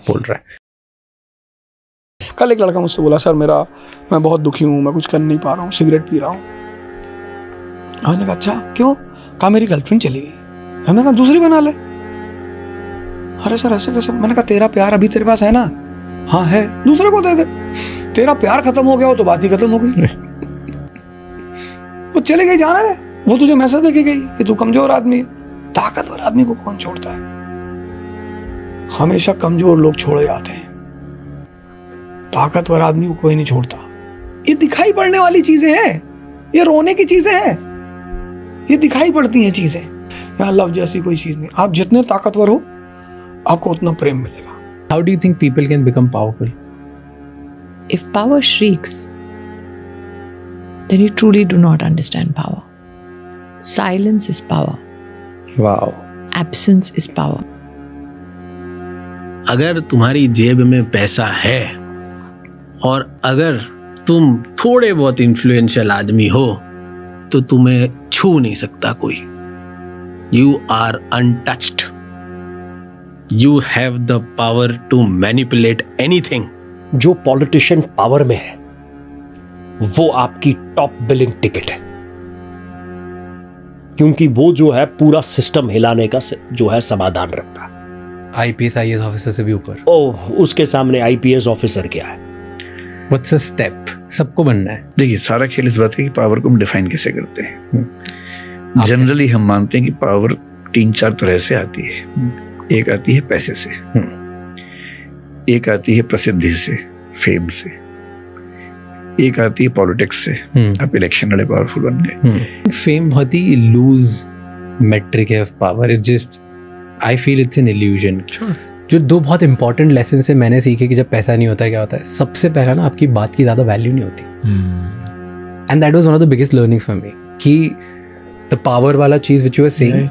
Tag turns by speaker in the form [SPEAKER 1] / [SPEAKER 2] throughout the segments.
[SPEAKER 1] बोल रहा है।
[SPEAKER 2] कल एक लड़का मुझसे बोला, सर मैं बहुत दुखी हूँ, मैं कुछ कर नहीं पा रहा हूँ, सिगरेट पी रहा हूँ। मैंने कहा अच्छा क्यों? कहा मेरी गर्लफ्रेंड चली गई। मैंने कहा दूसरी बना ले। अरे सर ऐसे कैसे? मैंने कहा तेरा प्यार अभी तेरे पास है ना? हाँ है, दूसरे को दे दे। तेरा प्यार खत्म हो गया हो तो बात ही खत्म हो गई। वो चले गई, जाना है, वो तुझे मैसेज देके गई कि तू कमजोर आदमी है। ताकतवर आदमी को कौन छोड़ता है? हमेशा कमजोर लोग छोड़े जाते हैं, ताकतवर आदमी को कोई नहीं छोड़ता। ये दिखाई पड़ने वाली चीजें हैं, ये रोने की चीजें हैं, ये दिखाई पड़ती हैं चीजें। यहाँ लव जैसी कोई चीज नहीं। आप जितने ताकतवर हो आपको उतना प्रेम मिलेगा।
[SPEAKER 1] How do you think people can become powerful?
[SPEAKER 3] If power shrieks, then you truly do not understand power. Silence is power.
[SPEAKER 1] Wow.
[SPEAKER 3] Absence is power.
[SPEAKER 4] अगर तुम्हारी जेब में पैसा है और अगर तुम थोड़े बहुत इन्फ्लुएंशियल आदमी हो तो तुम्हें छू नहीं सकता कोई। You are untouched. You have the power to manipulate anything.
[SPEAKER 5] जो पॉलिटिशियन पावर में है वो आपकी टॉप बिलिंग टिकट है, क्योंकि वो जो है पूरा सिस्टम हिलाने का जो है समाधान रखता है।
[SPEAKER 1] IPS IAS ऑफिसर से भी ऊपर।
[SPEAKER 5] ओह, उसके सामने IPS ऑफिसर क्या है?
[SPEAKER 1] What's a step? सबको बनना है।
[SPEAKER 6] देखिए सारा खेल इस बात है कि पावर को हम डिफाइन कैसे करते हैं। जनरली हम मानते हैं कि पावर 3-4 तरह से आती है। एक आती है पैसे से, एक आती है प्रसिद्धि से, फेम से, एक आती है पॉलिटिक्स से। आप इलेक्शन लड़े पावरफुल बन गए।
[SPEAKER 1] फेम बहुत ही लूज मेट्रिक है power. It just I feel it's an illusion. जो दो बहुत इंपॉर्टेंट लेसन से मैंने सीखे कि जब पैसा नहीं होता है क्या होता है। सबसे पहला ना, आपकी बात की ज्यादा वैल्यू नहीं होती। And that was one of the biggest learnings for me कि द पावर वाला चीज व्हिच यू आर सेइंग,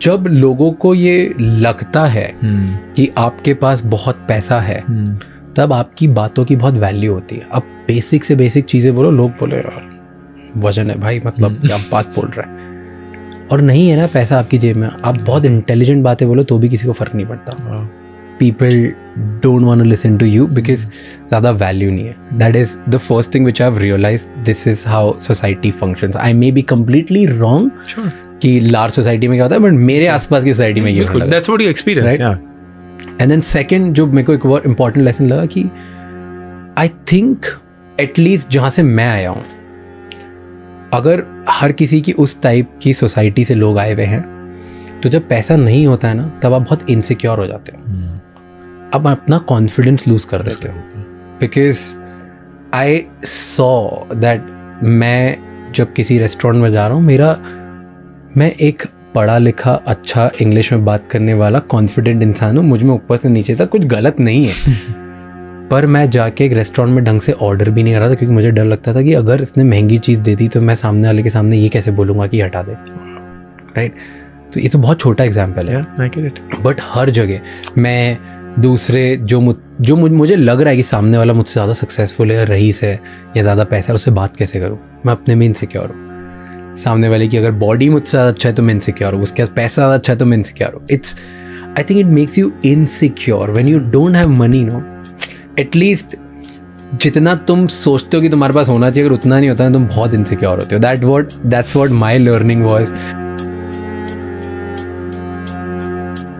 [SPEAKER 1] जब लोगों को ये लगता है कि आपके पास बहुत पैसा है तब आपकी बातों की बहुत वैल्यू होती है। अब बेसिक से बेसिक चीजें बोलो, लोग बोले यार वजन है भाई, मतलब क्या बात बोल रहा है। और नहीं है ना पैसा आपकी जेब में, आप बहुत इंटेलिजेंट बातें बोलो तो भी किसी को फर्क नहीं पड़ता। People don't want to listen to you because ज़्यादा वैल्यू नहीं है। That is the first thing which I have realised. This is how society functions. I may be completely wrong कि लार्ज सोसाइटी में क्या होता है, बट मेरे आसपास की सोसाइटी में ये होता है।
[SPEAKER 4] That's what you experience,
[SPEAKER 1] Right?
[SPEAKER 4] yeah.
[SPEAKER 1] And then second जो मेरे को एक और इम्पॉर्टेंट लेसन लगा कि आई थिंक एटलीस्ट जहाँ से मैं आया हूँ, अगर हर किसी की उस टाइप की सोसाइटी से लोग आए हुए हैं तो जब पैसा नहीं होता है ना तब आप बहुत इनसिक्योर हो जाते हो। आप अपना कॉन्फिडेंस लूज कर देते हो। बिकॉज आई सॉ दैट मैं जब किसी रेस्टोरेंट में जा रहा हूँ, मैं एक पढ़ा लिखा अच्छा इंग्लिश में बात करने वाला कॉन्फिडेंट इंसान हूँ, मुझ में ऊपर से नीचे तक कुछ गलत नहीं है। पर मैं जाके एक रेस्टोरेंट में ढंग से ऑर्डर भी नहीं कर रहा था क्योंकि मुझे डर लगता था कि अगर इसने महंगी चीज़ दे दी तो मैं सामने वाले के सामने ये कैसे बोलूँगा कि हटा दे। राइट? तो ये तो बहुत छोटा एग्जाम्पल है, बट हर जगह मैं दूसरे मुझे लग रहा है कि सामने वाला मुझसे ज़्यादा सक्सेसफुल है, रईस है या ज़्यादा पैसा है, उससे बात कैसे करूँ? मैं अपने में इनसिक्योर हूँ। सामने वाले की अगर बॉडी मुझसे ज़्यादा अच्छा है तो मैं इनसिक्योर हूँ, उसके पास पैसा ज़्यादा अच्छा है तो मैं इनसिक्योर हूँ। I think it makes you insecure when you don't have money. No, at least जितना तुम सोचते हो कि तुम्हारे पास होना चाहिए, अगर उतना नहीं होता है तुम बहुत इनसिक्योर होते हो। That's what my learning was.